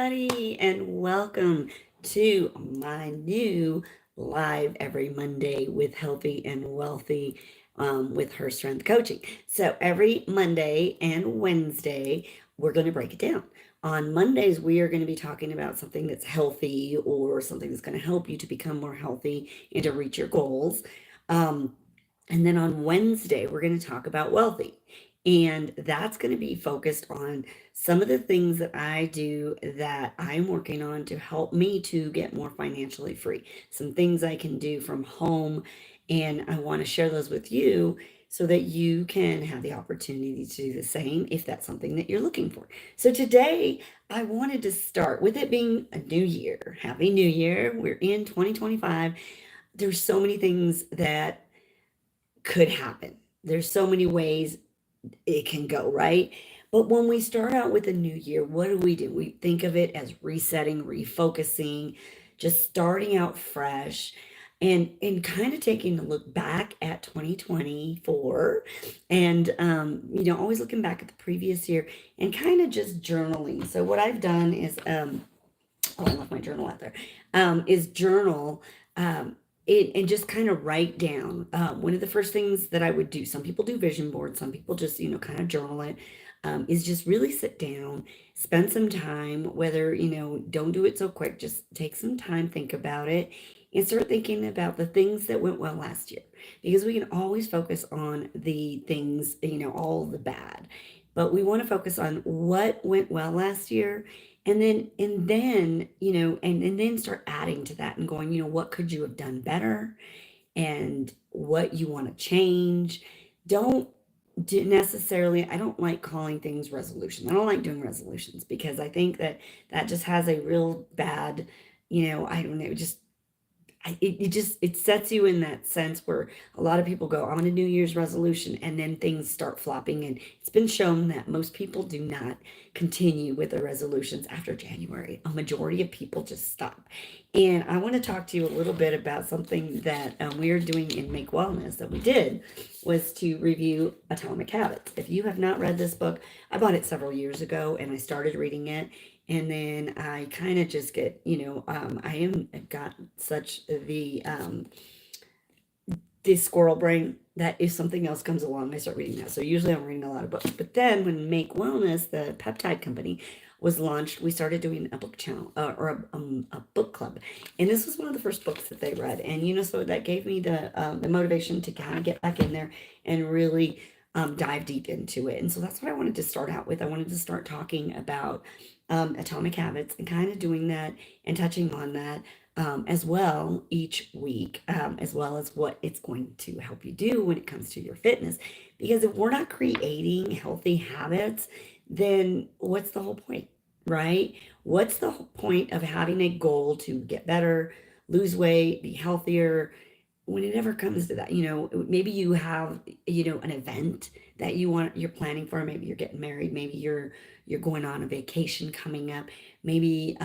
everybody, and welcome to my new live every Monday with Healthy and Wealthy with Her Strength Coaching. So, every Monday and Wednesday, we're going to break it down. On Mondays, we are going to be talking about something that's healthy or something that's going to help you to become more healthy and to reach your goals. Um, and then on Wednesday, we're going to talk about wealthy. And that's going to be focused on some of the things that I do that I'm working on to help me to get more financially free. Some things I can do from home. And I want to share those with you so that you can have the opportunity to do the same if that's something that you're looking for. So today, I wanted to start with it being a new year. Happy New Year. We're in 2025. There's so many things that could happen. There's so many ways it can go, right? But when we start out with a new year, what do? We think of it as resetting, refocusing, just starting out fresh and kind of taking a look back at 2024 and always looking back at the previous year and kind of just journaling. So what I've done is oh, I left my journal out there. Is journal and just kind of write down. One of the first things that I would do, some people do vision boards, some people just, kind of journal it, is just really sit down, spend some time, whether, don't do it so quick, just take some time, think about it, and start thinking about the things that went well last year. Because we can always focus on the things, all the bad, but we want to focus on what went well last year and then and then start adding to that and going, what could you have done better and what you want to change. Don't do necessarily, I don't like calling things resolutions. I don't like doing resolutions because I think that that just has a real bad, I don't know, just it just it sets you in that sense where a lot of people go on a new year's resolution and then things start flopping, and it's been shown that most people do not continue with the resolutions after January. A majority of people just stop. And I want to talk to you a little bit about something that we are doing in Make Wellness that we did was to review Atomic Habits. If you have not read this book, I bought it several years ago and I started reading it, and then I kind of just get, I've got such the squirrel brain that if something else comes along, I start reading that. So usually I'm reading a lot of books. But then when Make Wellness, the peptide company, was launched, we started doing a book channel or a book club, and this was one of the first books that they read, and so that gave me the motivation to kind of get back in there and really dive deep into it. And so that's what I wanted to start out with. I wanted to start talking about Atomic Habits and kind of doing that and touching on that as well each week, as well as what it's going to help you do when it comes to your fitness. Because if we're not creating healthy habits, then what's the whole point, right? What's the whole point of having a goal to get better, lose weight, be healthier? When it ever comes to that, maybe you have, an event that you're planning for. Maybe you're getting married. Maybe you're going on a vacation coming up. Maybe,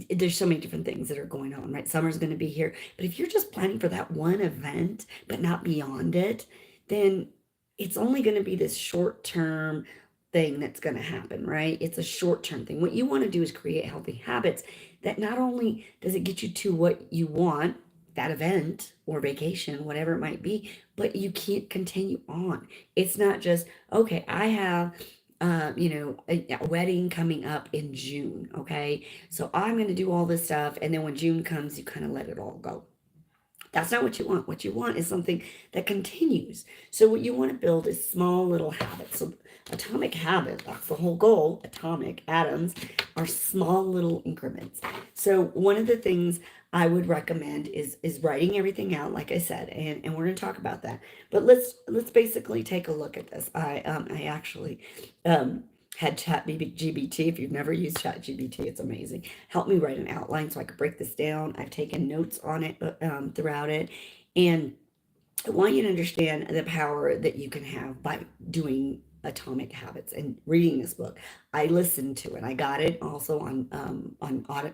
there's so many different things that are going on, right? Summer's going to be here. But if you're just planning for that one event, but not beyond it, then it's only going to be this short term thing that's going to happen, right? It's a short term thing. What you want to do is create healthy habits that not only does it get you to what you want, that event or vacation, whatever it might be, but you can't continue on. It's not just, okay, I have a wedding coming up in June. Okay. So I'm going to do all this stuff. And then when June comes, you kind of let it all go. That's not what you want. What you want is something that continues. So what you want to build is small little habits. So atomic habit, that's the whole goal. Atomic atoms are small little increments. So one of the things I would recommend is writing everything out, like I said, and we're going to talk about that. But let's basically take a look at this. I actually had ChatGPT. If you've never used ChatGPT, it's amazing. Help me write an outline so I could break this down. I've taken notes on it throughout it, and I want you to understand the power that you can have by doing Atomic Habits and reading this book. I listened to it. I got it also on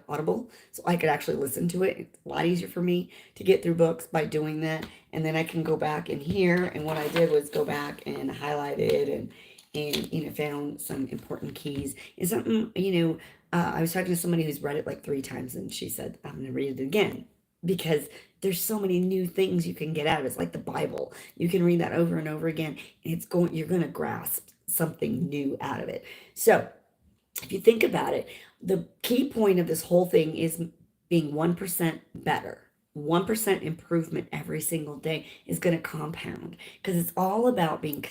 Audible, so I could actually listen to it. It's a lot easier for me to get through books by doing that, and then I can go back in here. And what I did was go back and highlight it and found some important keys. And something I was talking to somebody who's read it like 3 times, and she said, I'm going to read it again because there's so many new things you can get out of it. It's like the Bible. You can read that over and over again, and you're going to grasp something new out of it. So if you think about it, the key point of this whole thing is being 1% better. 1% improvement every single day is going to compound because it's all about being,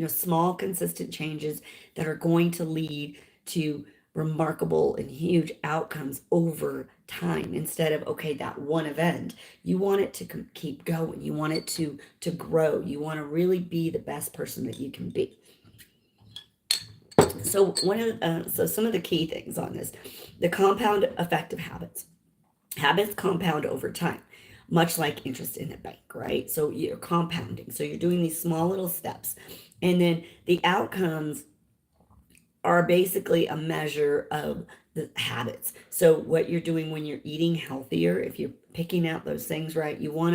small, consistent changes that are going to lead to remarkable and huge outcomes over time instead of okay that one event. You want it to keep going, you want it to grow, you want to really be the best person that you can be. So some of the key things on this, the compound effect of habits. Habits compound over time, much like interest in a bank, right? So you're compounding. So you're doing these small little steps, and then the outcomes are basically a measure of the habits. So what you're doing when you're eating healthier, if you're picking out those things right, you want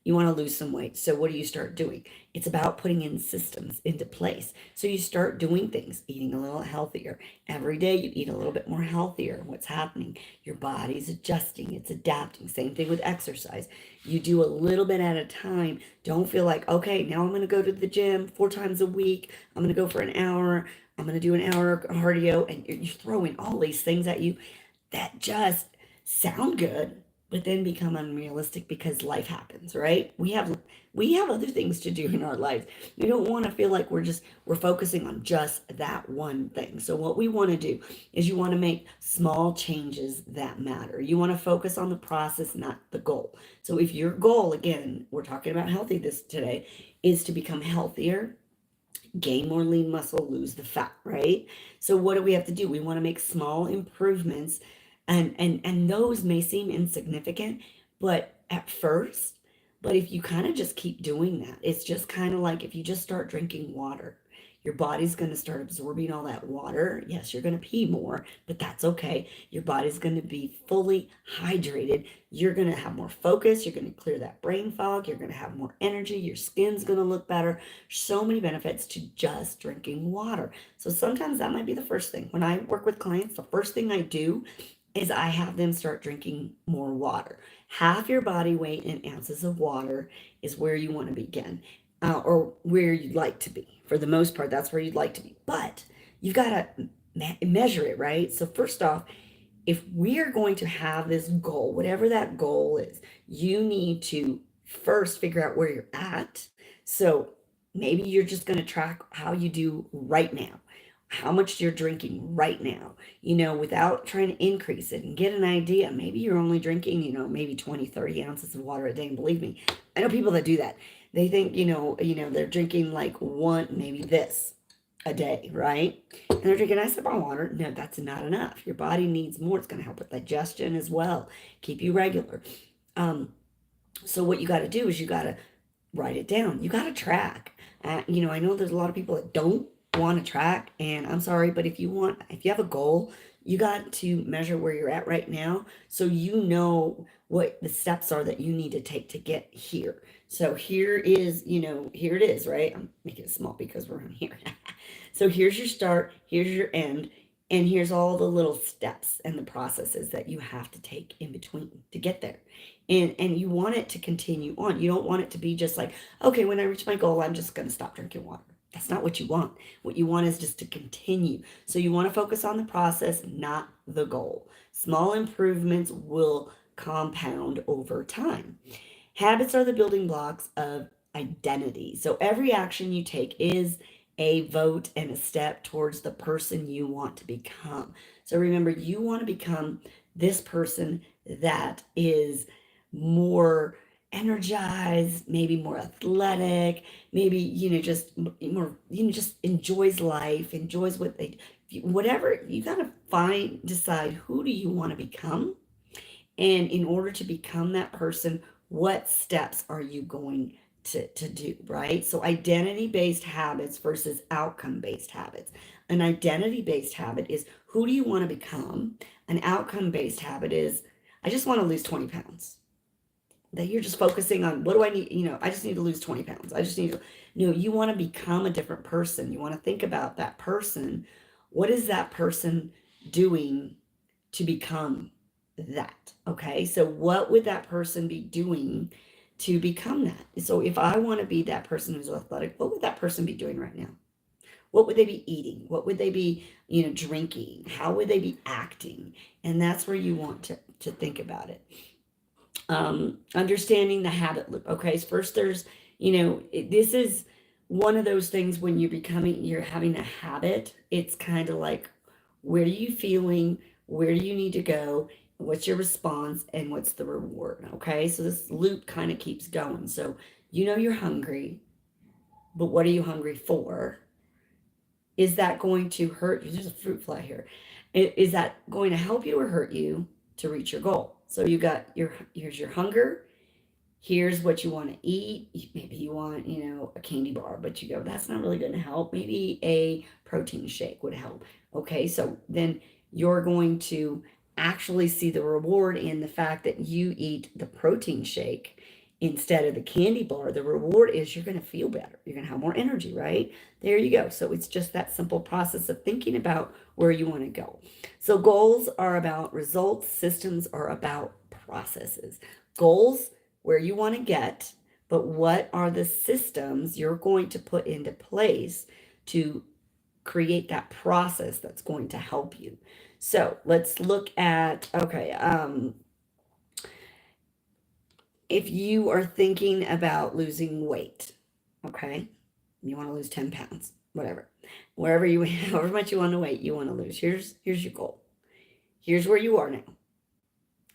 to lose some weight. So what do you start doing? It's about putting in systems into place. So you start doing things, eating a little healthier. Every day you eat a little bit more healthier. What's happening? Your body's adjusting, it's adapting. Same thing with exercise. You do a little bit at a time. Don't feel like, okay, now I'm going to go to the gym 4 times a week. I'm going to go for an hour. I'm going to do an hour cardio. And you're throwing all these things at you that just sound good, but then become unrealistic because life happens, right? We have other things to do in our lives. We don't want to feel like we're focusing on just that one thing. So what we want to do is you want to make small changes that matter. You want to focus on the process, not the goal. So if your goal, again, we're talking about healthy this today, is to become healthier, gain more lean muscle, lose the fat, right? So what do we have to do? We want to make small improvements, and those may seem insignificant, but at first, but if you kind of just keep doing that, it's just kind of like if you just start drinking water, your body's going to start absorbing all that water. Yes, you're going to pee more, but that's okay. Your body's going to be fully hydrated. You're going to have more focus. You're going to clear that brain fog. You're going to have more energy. Your skin's going to look better. So many benefits to just drinking water. So sometimes that might be the first thing. When I work with clients, the first thing I do is I have them start drinking more water. Half your body weight in ounces of water is where you want to begin, or where you'd like to be. For the most part, that's where you'd like to be. But you've got to measure it, right? So first off, if we are going to have this goal, whatever that goal is, you need to first figure out where you're at. So maybe you're just going to track how you do right now, how much you're drinking right now, without trying to increase it and get an idea. Maybe you're only drinking, maybe 20, 30 ounces of water a day. And believe me, I know people that do that. They think, they're drinking like one, maybe this a day, right? And they're drinking ice on water. No, that's not enough. Your body needs more. It's going to help with digestion as well, keep you regular. So what you got to do is you got to write it down. You got to track. I know there's a lot of people that don't want to track, and I'm sorry, but if you have a goal, you got to measure where you're at right now so you know what the steps are that you need to take to get here. So here it is, right? I'm making it small because we're on here. So here's your start, here's your end, and here's all the little steps and the processes that you have to take in between to get there. And you want it to continue on. You don't want it to be just like, okay, when I reach my goal, I'm just going to stop drinking water. That's not what you want. What you want is just to continue. So you want to focus on the process, not the goal. Small improvements will compound over time. Habits are the building blocks of identity. So every action you take is a vote and a step towards the person you want to become. So remember, you want to become this person that is more energized, maybe more athletic, maybe, just more, just enjoys life, enjoys whatever. You got to decide who do you want to become. And in order to become that person, what steps are you going to do, right? So identity-based habits versus outcome-based habits. An identity-based habit is who do you want to become? An outcome-based habit is I just want to lose 20 pounds. That you're just focusing on what do I need, I just need to lose 20 pounds. I just need to, you want to become a different person. You want to think about that person. What is that person doing to become that. Okay. So what would that person be doing to become that? So if I want to be that person who's athletic, what would that person be doing right now? What would they be eating? What would they be, drinking? How would they be acting? And that's where you want to think about it. Understanding the habit loop. Okay, so first there's, this is one of those things when you're having a habit. It's kind of like, where are you feeling? Where do you need to go? What's your response? And what's the reward? Okay, so this loop kind of keeps going. So you're hungry, but what are you hungry for? Is that going to hurt you? There's a fruit fly here. Is that going to help you or hurt you to reach your goal? So you got here's your hunger. Here's what you want to eat. Maybe you want, a candy bar, but you go, that's not really going to help. Maybe a protein shake would help. Okay, so then you're going to actually see the reward in the fact that you eat the protein shake instead of the candy bar. The reward is you're going to feel better. You're going to have more energy, right? There you go. So it's just that simple process of thinking about where you want to go. So goals are about results, systems are about processes. Goals, where you want to get, but what are the systems you're going to put into place to create that process that's going to help you. So let's look at, okay, if you are thinking about losing weight, okay, you want to lose 10 pounds, whatever, however much you want to weight, you want to lose. Here's your goal. Here's where you are now.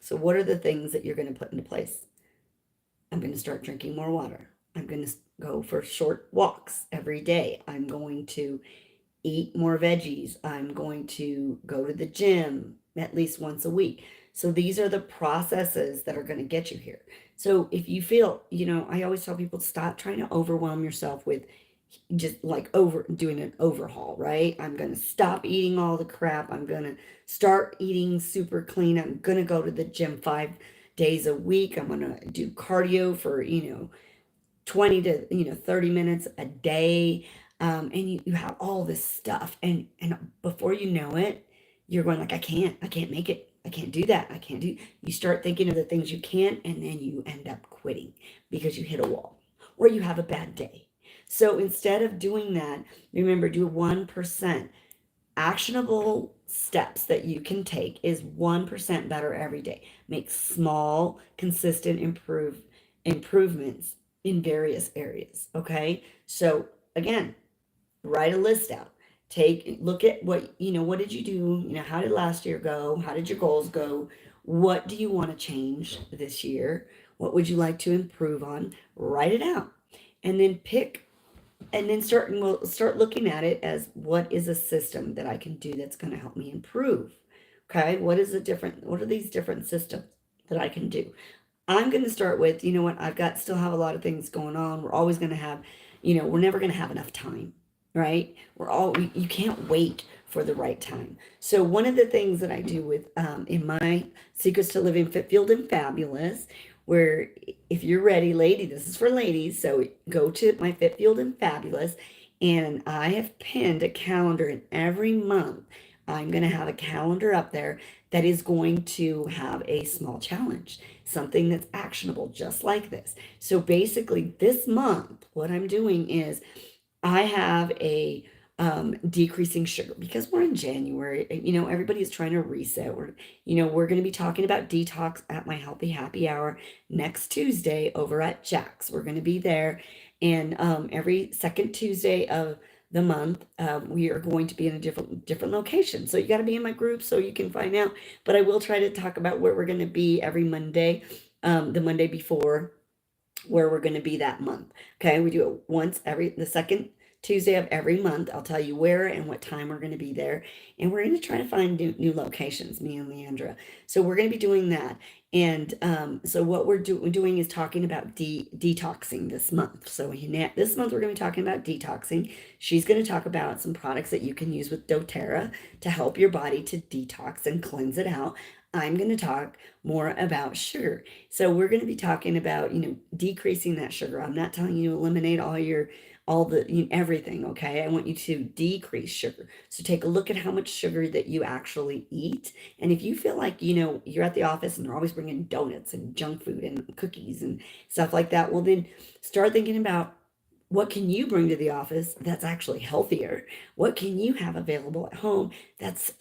So what are the things that you're going to put into place? I'm going to start drinking more water. I'm going to go for short walks every day. I'm going to eat more veggies. I'm going to go to the gym at least once a week. So these are the processes that are going to get you here. So if you feel, I always tell people, stop trying to overwhelm yourself with just like doing an overhaul, right? I'm going to stop eating all the crap. I'm going to start eating super clean. I'm going to go to the gym 5 days a week. I'm going to do cardio for, 20 to 30 minutes a day. And you have all this stuff, and before you know it, you're going like, I can't make it. I can't do that. I can't do. You start thinking of the things you can't, and then you end up quitting because you hit a wall or you have a bad day. So instead of doing that, remember, do 1%. Actionable steps that you can take is 1% better every day. Make small, consistent improvements in various areas. Okay. So again, write a list out. Look at what did you do? How did last year go? How did your goals go? What do you want to change this year? What would you like to improve on? Write it out. And then we'll start looking at it as, what is a system that I can do that's going to help me improve? Okay. What are these different systems that I can do? I'm going to start with, still have a lot of things going on. We're always going to have, we're never going to have enough time, right? You can't wait for the right time. So one of the things that I do with, in my Secrets to Living Fit, Field, and Fabulous, where if you're ready, lady, this is for ladies. So go to my Fit, Field, and Fabulous, and I have pinned a calendar, and every month I'm going to have a calendar up there that is going to have a small challenge, something that's actionable, just like this. So basically this month, what I'm doing is I have a decreasing sugar, because we're in January, everybody's trying to reset. We're going to be talking about detox at my Healthy Happy Hour next Tuesday over at Jack's. We're going to be there. And every second Tuesday of the month, we are going to be in a different location. So you got to be in my group so you can find out. But I will try to talk about where we're going to be every Monday, the Monday before, where we're going to be that month. Okay, we do it the second Tuesday of every month. I'll tell you where and what time we're going to be there. And we're going to try to find new locations, me and Leandra. So we're going to be doing that. And so what we're doing is talking about detoxing this month. So this month we're going to be talking about detoxing. She's going to talk about some products that you can use with doTERRA to help your body to detox and cleanse it out. I'm going to talk more about sugar. So we're going to be talking about, decreasing that sugar. I'm not telling you to eliminate all your all everything. Okay. I want you to decrease sugar. So take a look at how much sugar that you actually eat. And if you feel like, you're at the office and they're always bringing donuts and junk food and cookies and stuff like that, well, then start thinking about what can you bring to the office that's actually healthier? What can you have available at home that's,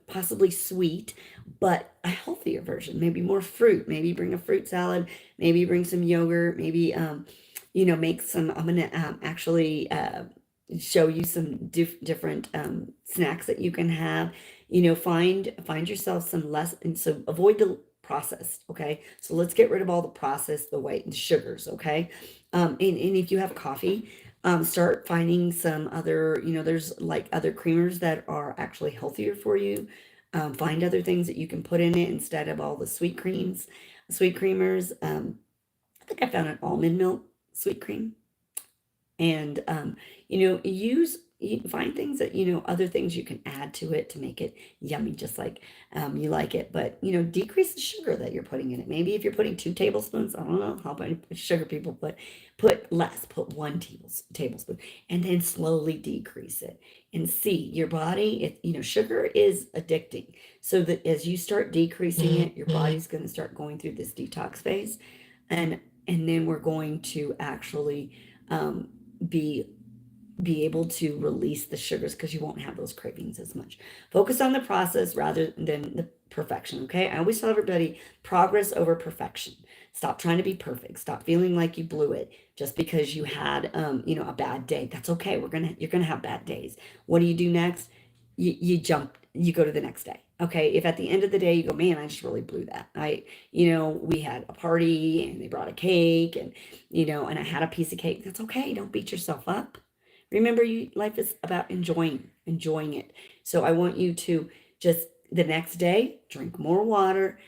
possibly sweet, but a healthier version? Maybe more fruit. Maybe bring a fruit salad. Maybe bring some yogurt. Maybe, make some. I'm gonna actually show you some different snacks that you can have. Find yourself some less, and so avoid the processed. Okay, so let's get rid of all the processed, the white and sugars. Okay, and if you have coffee, start finding some other, there's like other creamers that are actually healthier for you. Find other things that you can put in it instead of all the sweet creamers. I think I found an almond milk sweet cream. And you find things that, other things you can add to it to make it yummy, just like you like it. But decrease the sugar that you're putting in it. Maybe if you're putting 2 tablespoons, I don't know how many sugar people put less, put 1 tablespoon, and then slowly decrease it. And see your body, sugar is addicting. So that as you start decreasing it, your body's going to start going through this detox phase. And then we're going to actually be able to release the sugars, because you won't have those cravings as much. Focus on the process rather than the perfection. Okay, I always tell everybody, progress over perfection. Stop trying to be perfect. Stop feeling like you blew it just because you had a bad day. That's okay. You're gonna have bad days. What do you do next? You go to the next day. Okay, if at the end of the day you go, man, I just really blew that. We had a party and they brought a cake, and I had a piece of cake. That's okay. Don't beat yourself up. Remember, life is about enjoying it. So I want you to just the next day drink more water,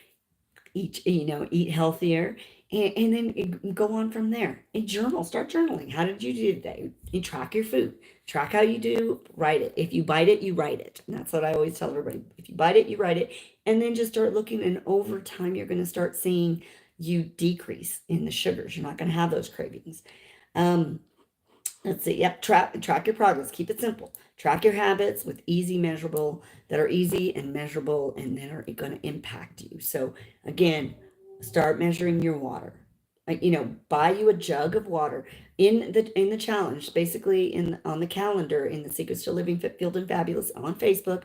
eat healthier, and then go on from there. And start journaling. How did you do today? You track your food, track how you do, write it. If you bite it, you write it. And that's what I always tell everybody. If you bite it, you write it, and then just start looking. And over time, you're going to start seeing you decrease in the sugars. You're not going to have those cravings. Let's see. Yep. Track your progress. Keep it simple. Track your habits with that are easy and measurable, and that are going to impact you. So again, start measuring your water. Buy you a jug of water in the challenge, basically on the calendar in the Secrets to Living Fit, Field and Fabulous on Facebook.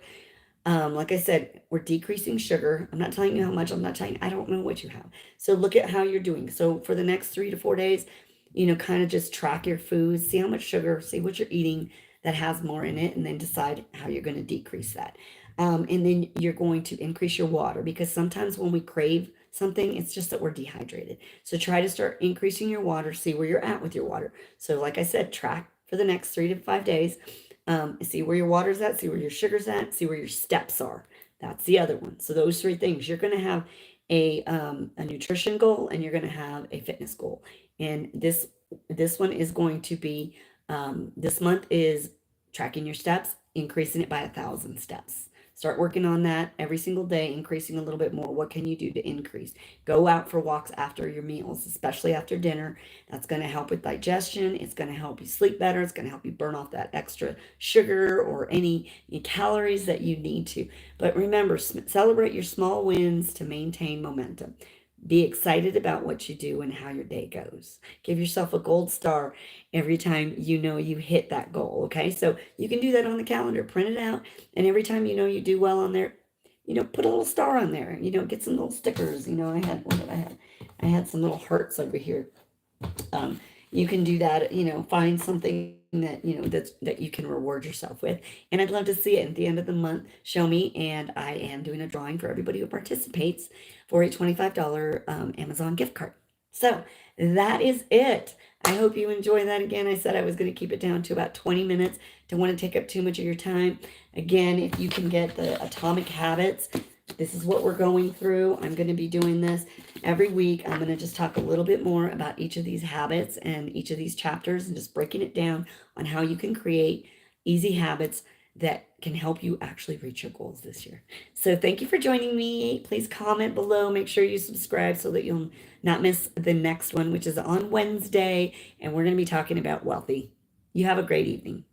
Like I said, we're decreasing sugar. I'm not telling you how much. I don't know what you have. So look at how you're doing. So for the next 3 to 4 days, kind of just track your food, see how much sugar, see what you're eating that has more in it, and then decide how you're going to decrease that. And then you're going to increase your water, because sometimes when we crave something, it's just that we're dehydrated. So try to start increasing your water, see where you're at with your water. So like I said, track for the next 3 to 5 days. See where your water's at, see where your sugar's at, see where your steps are. That's the other one. So those 3 things, you're going to have a nutrition goal, and you're going to have a fitness goal. And this one is going to be, this month is tracking your steps, increasing it by 1,000 steps. Start working on that every single day, increasing a little bit more. What can you do to increase? Go out for walks after your meals, especially after dinner. That's going to help with digestion. It's going to help you sleep better. It's going to help you burn off that extra sugar or any calories that you need to. But remember, celebrate your small wins to maintain momentum. Be excited about what you do and how your day goes. Give yourself a gold star every time you hit that goal, okay? So you can do that on the calendar, print it out, and every time you do well on there, put a little star on there. Get some little stickers. I had some little hearts over here. You can do that, find something that, that you can reward yourself with. And I'd love to see it at the end of the month. Show me. And I am doing a drawing for everybody who participates for a $25 Amazon gift card. So that is it. I hope you enjoy that. Again, I said I was going to keep it down to about 20 minutes. Don't want to take up too much of your time. Again, if you can get the Atomic Habits, this is what we're going through. I'm going to be doing this every week. I'm going to just talk a little bit more about each of these habits and each of these chapters, and just breaking it down on how you can create easy habits that can help you actually reach your goals this year. So thank you for joining me. Please comment below. Make sure you subscribe so that you'll not miss the next one, which is on Wednesday. And we're going to be talking about wealthy You have a great evening.